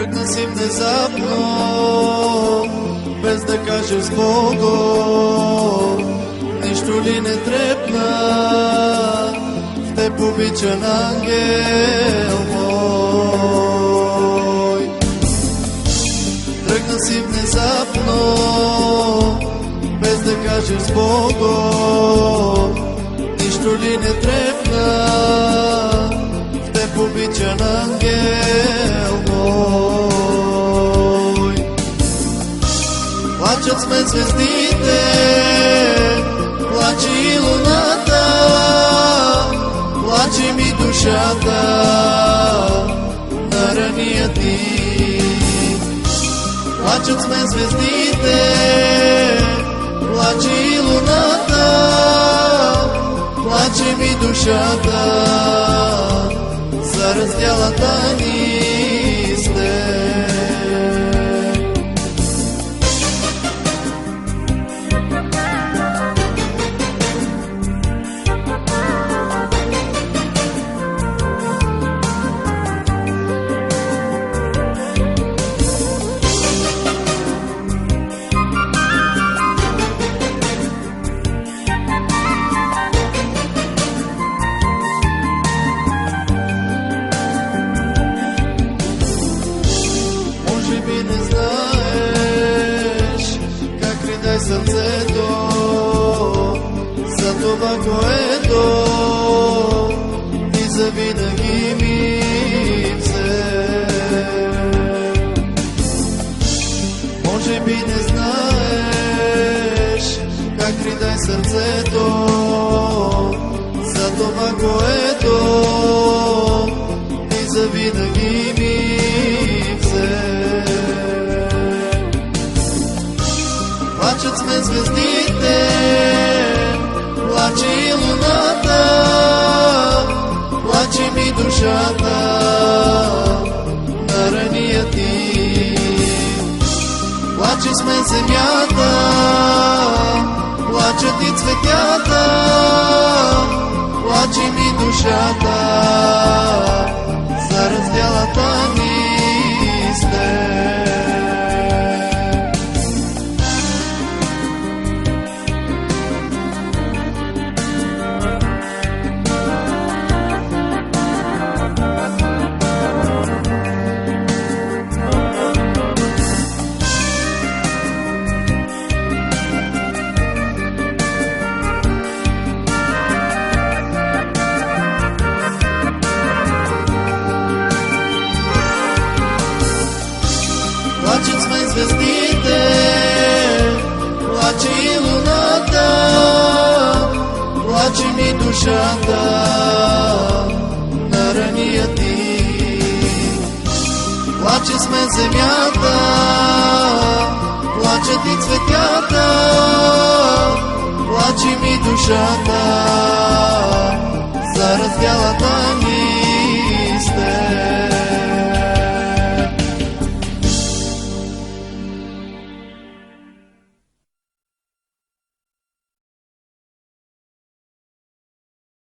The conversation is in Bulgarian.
Тръгна си внезапно, без да кажеш с Богом. Нищо ли не трепна, в теб обичан ангел мой. Тръгна си внезапно, без да кажеш с Богом. Нищо ли не трепна, в теб обичан ангел мой. Плачат с мен звездите, плаче и луната, плаче ми душата на рания ти. Плачат с мен звездите, плаче и луната, плаче ми душата за разделата ни с теб. Не знаеш как ридай сърцето за това, което ти завинаги ми взе. Може би не знаеш как ридай сърцето за това, което ти завинаги ми взе. Плачат с мен звездите, плаче и луната, плаче ми душата на рания ти. Плаче с мен земята, плачат и цветята, плаче ми душата за разделата ни с теб. Плачат с мен звездите, плаче и луната, плаче ми душата на рания ти. Плаче с мен земята, плачат и цветята, плаче ми душата за разделата ни.